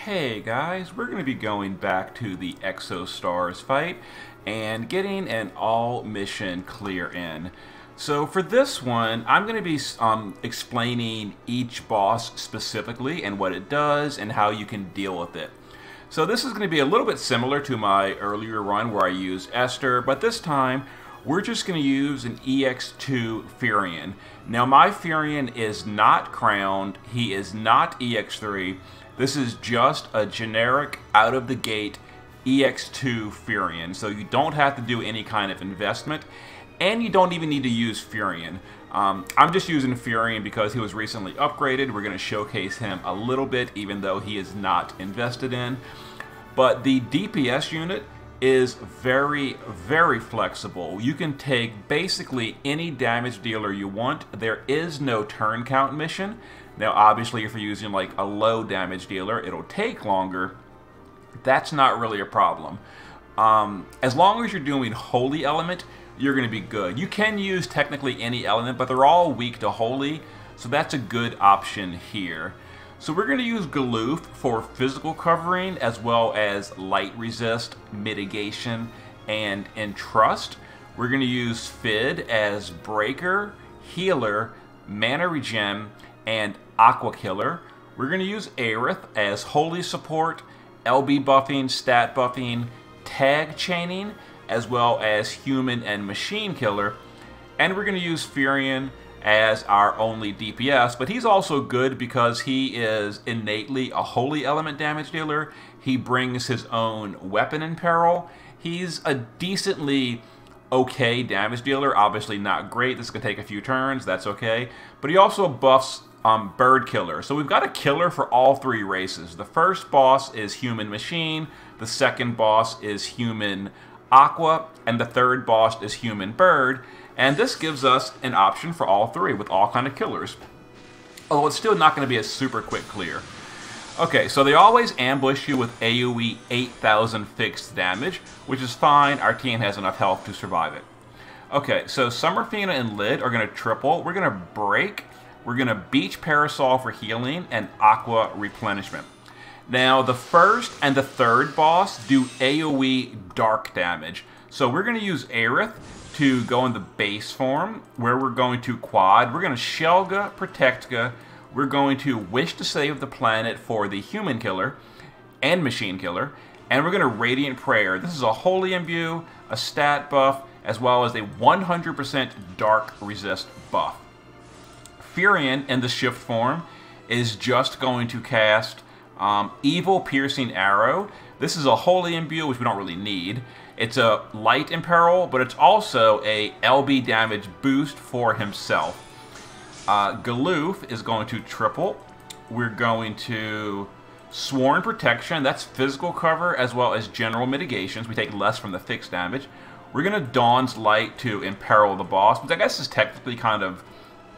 Hey guys, we're going to be going back to the Exostars fight and getting an all mission clear in. So for this one, I'm going to be explaining each boss specifically and what it does and how you can deal with it. So this is going to be a little bit similar to my earlier run where I used Esther, but this time we're just going to use an EX2 Firion. Now my Firion is not crowned, he is not EX3. This is just a generic, out-of-the-gate EX2 Firion, so you don't have to do any kind of investment, and you don't even need to use Firion. I'm just using Firion because he was recently upgraded. We're going to showcase him a little bit, even though he is not invested in. But the DPS unit is very, very flexible. You can take basically any damage dealer you want. There is no turn count mission. Now, obviously, if you're using like a low damage dealer, it'll take longer. That's not really a problem. As long as you're doing Holy Element, you're going to be good. You can use technically any element, but they're all weak to Holy, so that's a good option here. So we're going to use Galoof for physical covering, as well as light resist, mitigation, and entrust. We're going to use Fid as breaker, healer, mana regen, and aqua killer. We're going to use Aerith as holy support, LB buffing, stat buffing, tag chaining, as well as human and machine killer. And we're going to use Firion as our only DPS, but he's also good because he is innately a holy element damage dealer. He brings his own weapon in peril. He's a decently okay damage dealer, obviously not great. This could take a few turns, that's okay. But he also buffs bird killer. So we've got a killer for all three races. The first boss is human machine, the second boss is human aqua, and the third boss is human bird. And this gives us an option for all three with all kind of killers. Although it's still not going to be a super quick clear. Okay, so they always ambush you with AoE 8,000 fixed damage, which is fine. Our team has enough health to survive it. Okay, so Summerfina and Lid are going to triple. We're going to break. We're going to Beach Parasol for healing and Aqua replenishment. Now, the first and the third boss do AoE dark damage. So we're going to use Aerith to go in the base form, where we're going to quad. We're going to Shelga, Protectka. We're going to Wish to Save the Planet for the human killer and machine killer. And we're going to Radiant Prayer. This is a Holy Imbue, a stat buff, as well as a 100% dark resist buff. Firion in the shift form is just going to cast Evil Piercing Arrow. This is a Holy Imbue, which we don't really need. It's a Light Imperil, but it's also a LB damage boost for himself. Galoof is going to triple. We're going to Sworn Protection. That's physical cover as well as general mitigations. We take less from the fixed damage. We're going to Dawn's Light to imperil the boss, which I guess is technically kind of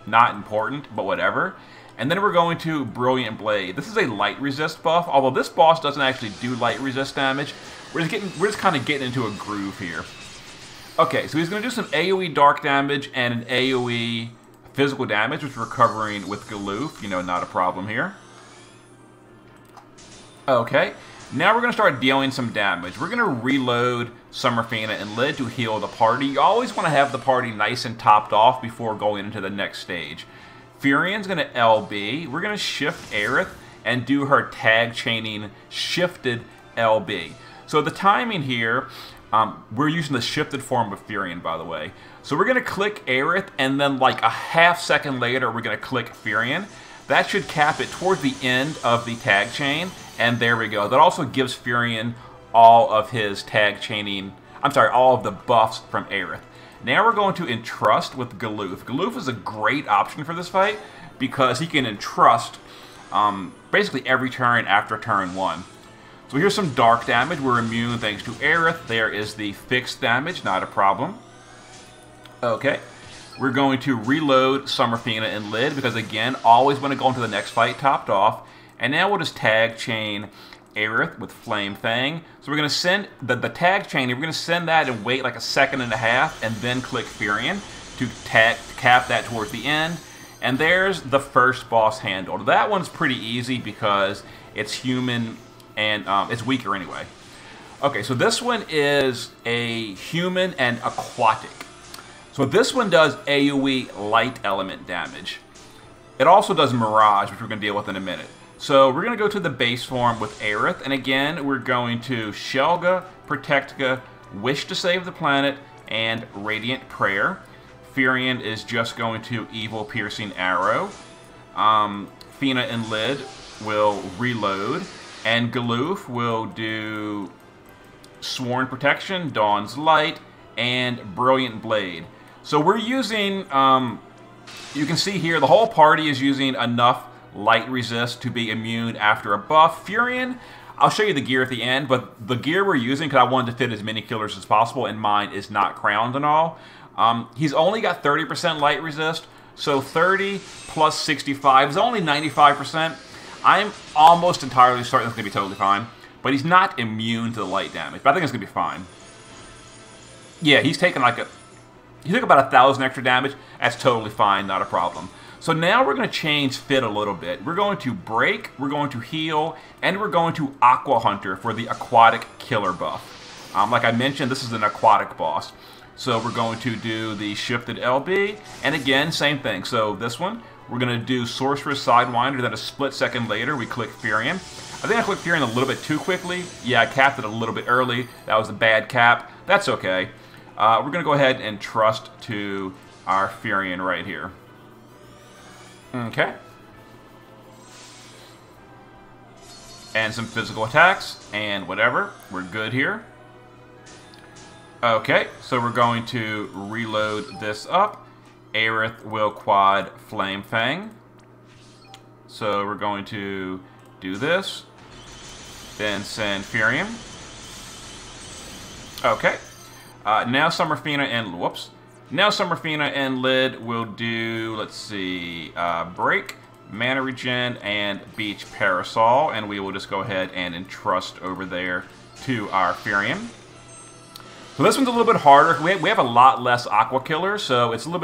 not important, but whatever. And then we're going to Brilliant Blade. This is a light resist buff, although this boss doesn't actually do light resist damage. We're just kind of getting into a groove here. Okay, so he's going to do some AoE dark damage and an AoE physical damage, which we're covering with Galoof. You know, not a problem here. Okay, now we're going to start dealing some damage. We're going to reload Summerfina and Lid to heal the party. You always want to have the party nice and topped off before going into the next stage. Firion's going to LB. We're going to shift Aerith and do her tag chaining shifted LB. So the timing here, we're using the shifted form of Firion, by the way. So we're going to click Aerith, and then like a half second later, we're going to click Firion. That should cap it towards the end of the tag chain, and there we go. That also gives Firion all of his tag chaining, all of the buffs from Aerith. Now we're going to entrust with Galoof. Galoof is a great option for this fight because he can entrust basically every turn after turn 1. So here's some dark damage. We're immune thanks to Aerith. There is the fixed damage, not a problem. Okay, we're going to reload Summerfina and Lid because, again, always want to go into the next fight topped off. And now we'll just tag chain Aerith with Flame Fang. So we're going to send the tag chain, we're going to send that and wait like a second and a half and then click Firion to cap that towards the end. And there's the first boss handled. That one's pretty easy because it's human and it's weaker anyway. Okay, so this one is a human and aquatic. So this one does AoE light element damage. It also does Mirage, which we're going to deal with in a minute. So we're going to go to the base form with Aerith, and again, we're going to Shelga, Protectka, Wish to Save the Planet, and Radiant Prayer. Firion is just going to Evil Piercing Arrow. Fina and Lid will reload, and Galoof will do Sworn Protection, Dawn's Light, and Brilliant Blade. So we're using, you can see here, the whole party is using enough light resist to be immune after a buff. Firion, I'll show you the gear at the end, but the gear we're using, because I wanted to fit as many killers as possible, and mine is not crowned and all. He's only got 30% light resist, so 30 plus 65 is only 95%. I'm almost entirely certain it's going to be totally fine, but he's not immune to the light damage, but I think it's going to be fine. Yeah, he's taking like he took about 1,000 extra damage. That's totally fine, not a problem. So now we're going to change fit a little bit. We're going to break, we're going to heal, and we're going to Aqua Hunter for the aquatic killer buff. Like I mentioned, this is an aquatic boss. So we're going to do the shifted LB, and again, same thing. So this one, we're going to do Sorcerer's Sidewinder, then a split second later, we click Firion. I think I clicked Firion a little bit too quickly. Yeah, I capped it a little bit early. That was a bad cap. That's okay. We're going to go ahead and trust to our Firion right here. Okay. And some physical attacks, and whatever. We're good here. Okay, so we're going to reload this up. Aerith will quad Flame Fang. So we're going to do this. Then send Firion. Okay. Now Summerfina and whoops. Now Summerfina and Lid will do, let's see, Break, Mana Regen, and Beach Parasol, and we will just go ahead and entrust over there to our Firion. So this one's a little bit harder. We have a lot less Aqua Killers, so it's a little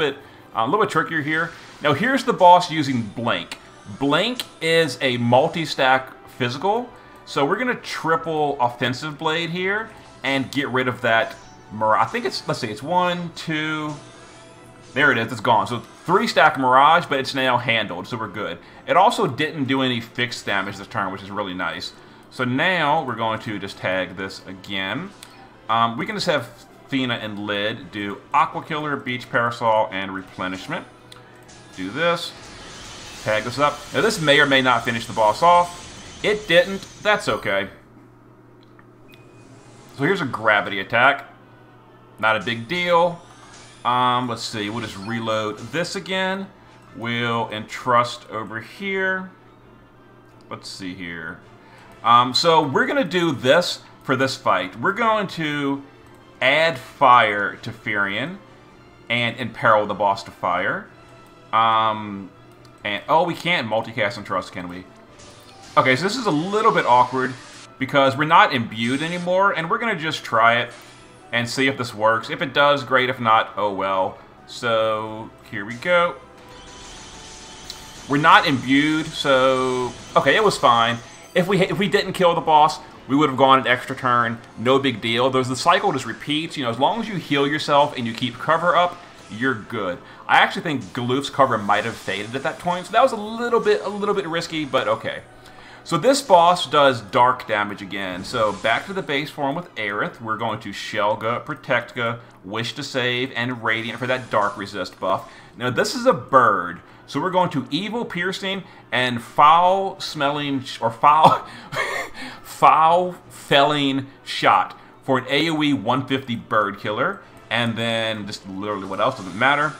bit trickier here. Now here's the boss using Blink. Blink is a multi-stack physical, so we're going to triple Offensive Blade here and get rid of that Mirage. I think it's, let's see, it's 1, 2, there it is, it's gone. So 3-stack Mirage, but it's now handled, so we're good. It also didn't do any fixed damage this turn, which is really nice. So now we're going to just tag this again. We can just have Fina and Lid do Aqua Killer, Beach Parasol, and Replenishment. Do this. Tag this up. Now this may or may not finish the boss off. It didn't. That's okay. So here's a gravity attack. Not a big deal. Let's see. We'll just reload this again. We'll entrust over here. Let's see here. So we're going to do this for this fight. We're going to add fire to Firion and imperil the boss to fire. And oh, we can't multicast and trust, can we? Okay, so this is a little bit awkward because we're not imbued anymore, and we're going to just try it and see if this works. If it does, great. If not, oh well. So here we go. We're not imbued, so okay, it was fine. If we didn't kill the boss, we would have gone an extra turn. No big deal. The cycle just repeats. You know, as long as you heal yourself and you keep cover up, you're good. I actually think Galoof's cover might have faded at that point, so that was a little bit risky, but okay. So this boss does dark damage again. So back to the base form with Aerith. We're going to Shelga, Protectka, Wish to Save, and Radiant for that dark resist buff. Now this is a bird, so we're going to Evil Piercing and Foul Smelling or Foul Foul Felling Shot for an AoE 150 bird killer. And then just literally what else doesn't matter.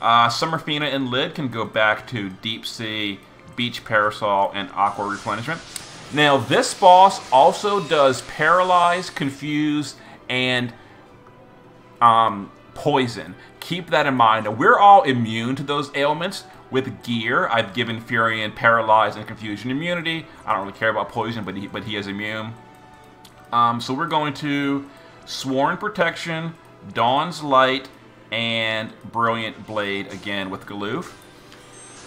Summerfina and Lid can go back to Deep Sea, Beach Parasol, and Aqua Replenishment. Now this boss also does Paralyze, Confuse, and Poison. Keep that in mind. Now, we're all immune to those ailments with gear. I've given Firion Paralyze and Confusion immunity. I don't really care about Poison, but he is immune. So we're going to Sworn Protection, Dawn's Light, and Brilliant Blade again with Galoof.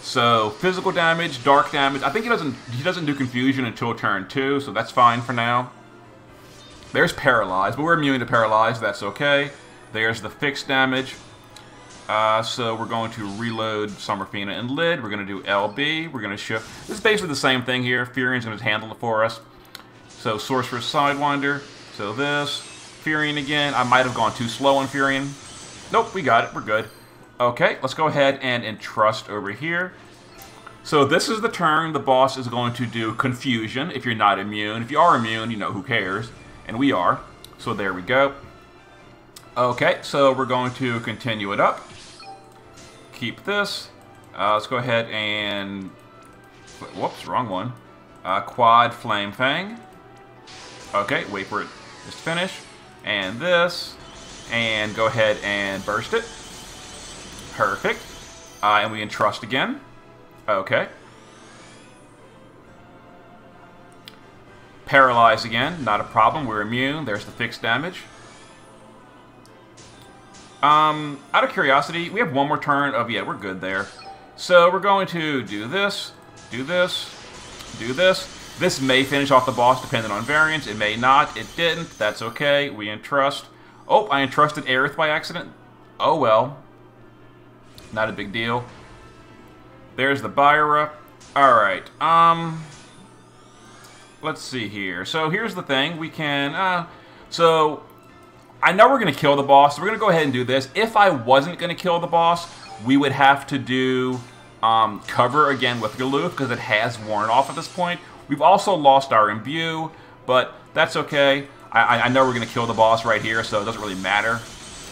So physical damage, dark damage. I think he doesn't do confusion until turn 2, so that's fine for now. There's paralyzed, but we're immune to paralyzed. That's okay. There's the fixed damage. So we're going to reload Summerfina and Lid. We're going to do LB. We're going to shift. This is basically the same thing here. Firion's going to handle it for us. So Sorcerer's Sidewinder. So this. Firion again. I might have gone too slow on Firion. Nope, we got it. We're good. Okay, let's go ahead and entrust over here. So this is the turn the boss is going to do Confusion if you're not immune. If you are immune, you know, who cares? And we are. So there we go. Okay, so we're going to continue it up. Keep this. Let's go ahead and... Whoops, wrong one. Quad Flame Fang. Okay, wait for it to finish. And this. And go ahead and burst it. Perfect. And we entrust again. Okay. Paralyze again. Not a problem. We're immune. There's the fixed damage. Out of curiosity, we have one more turn of... Yeah, we're good there. So we're going to do this. Do this. Do this. This may finish off the boss depending on variance. It may not. It didn't. That's okay. We entrust. Oh, I entrusted Aerith by accident. Oh well. Not a big deal. There's the Byra. Alright, let's see here. So here's the thing. We can, so I know we're going to kill the boss, so we're going to go ahead and do this. If I wasn't going to kill the boss, we would have to do cover again with Galoof, because it has worn off at this point. We've also lost our Imbue, but that's okay. I know we're going to kill the boss right here, so it doesn't really matter.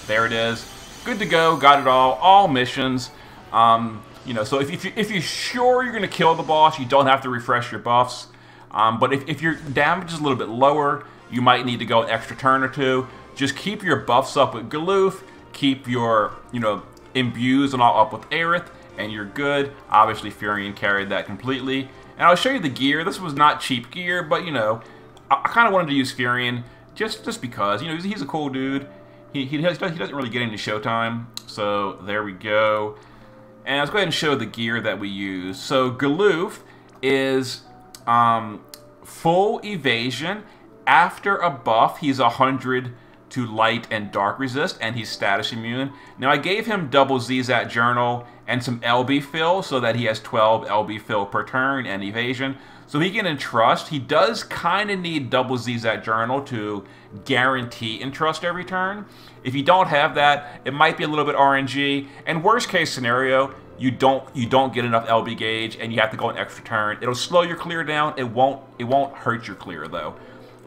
There it is. Good to go. Got it all missions. You know, so if you're sure you're going to kill the boss, you don't have to refresh your buffs. But if your damage is a little bit lower, you might need to go an extra turn or two. Just keep your buffs up with Galoof. Keep your, you know, imbues and all up with Aerith, and you're good. Obviously, Firion carried that completely. And I'll show you the gear. This was not cheap gear, but, you know, I kind of wanted to use Firion just because. You know, he's a cool dude. He doesn't really get into Showtime. So, there we go. And let's go ahead and show the gear that we use. So, Galoof is full evasion. After a buff, he's 100 to light and dark resist, and he's status immune. Now, I gave him double ZZat Journal and some LB fill so that he has 12 LB fill per turn and evasion. So he can entrust. He does kind of need double ZZat Journal to guarantee entrust every turn. If you don't have that, it might be a little bit RNG. And worst case scenario, you don't get enough LB gauge and you have to go an extra turn. It'll slow your clear down. It won't hurt your clear though.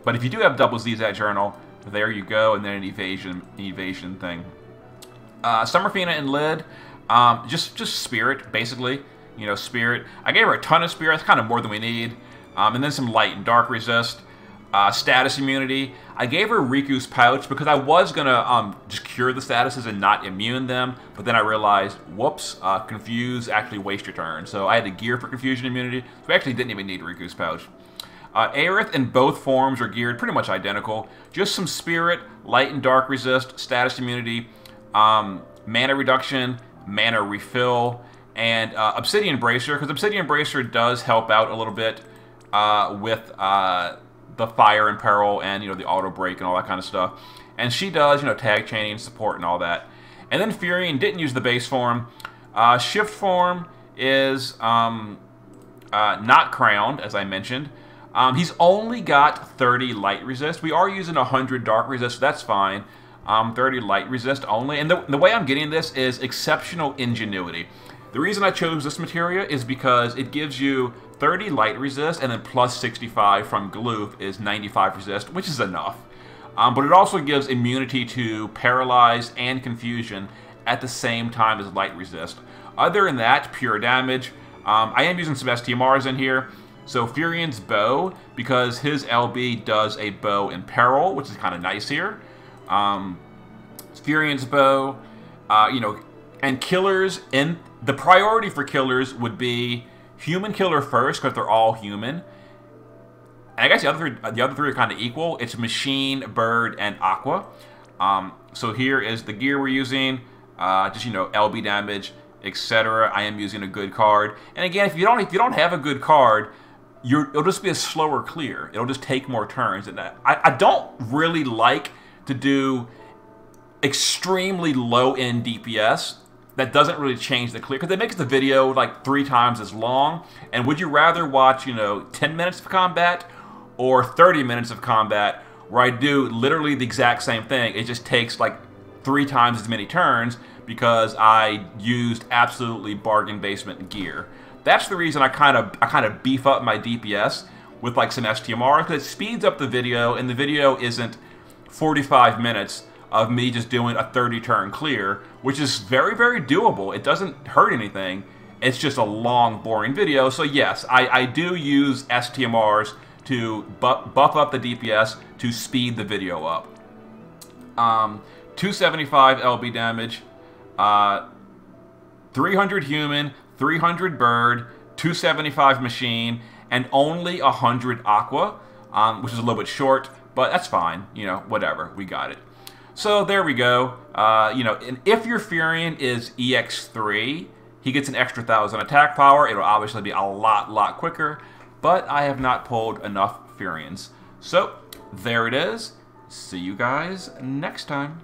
But if you do have double ZZat Journal, there you go, and then an evasion thing. Summerfina and Lid, just Spirit, basically. You know, Spirit. I gave her a ton of Spirit. That's kind of more than we need. And then some light and dark resist. Status immunity. I gave her Riku's Pouch because I was going to just cure the statuses and not immune them. But then I realized, whoops, Confuse actually waste your turn. So I had to gear for Confusion immunity. So we actually didn't even need Riku's Pouch. Aerith in both forms are geared pretty much identical. Just some Spirit, light and dark resist, status immunity, mana reduction, mana refill, and Obsidian Bracer, because Obsidian Bracer does help out a little bit with the fire and peril and, you know, the auto break and all that kind of stuff. And she does, you know, tag chaining, support, and all that. And then Firion didn't use the base form. Shift form is not crowned, as I mentioned. He's only got 30 light resist. We are using 100 dark resist, so that's fine. 30 light resist only. And the way I'm getting this is exceptional ingenuity. The reason I chose this materia is because it gives you 30 light resist, and then plus 65 from Galoof is 95 resist, which is enough. But it also gives immunity to Paralyzed and Confusion at the same time as light resist. Other than that, pure damage. I am using some STMRs in here. So Firion's bow, because his LB does a bow in peril, which is kind of nice here. Firion's bow, you know, and killers, and the priority for killers would be human killer first, because they're all human. And I guess the other three are kind of equal. It's machine, bird, and aqua. So here is the gear we're using. Just, you know, LB damage, etc. I am using a good card. And again, if you don't have a good card, it'll just be a slower clear. It'll just take more turns. And I don't really like to do extremely low-end DPS that doesn't really change the clear, because it makes the video like 3 times as long. And would you rather watch, 10 minutes of combat or 30 minutes of combat where I do literally the exact same thing? It just takes like 3 times as many turns because I used absolutely bargain basement gear. That's the reason I kind of beef up my DPS with like some STMR, because it speeds up the video, and the video isn't 45 minutes of me just doing a 30-turn clear, which is very, very doable. It doesn't hurt anything. It's just a long, boring video. So yes, I do use STMRs to buff up the DPS to speed the video up. 275 LB damage, 300 human, 300 bird, 275 machine, and only 100 aqua, which is a little bit short, but that's fine. Whatever. We got it. So there we go. And if your Firion is EX3, he gets an extra 1,000 attack power. It'll obviously be a lot quicker, but I have not pulled enough Firions. So there it is. See you guys next time.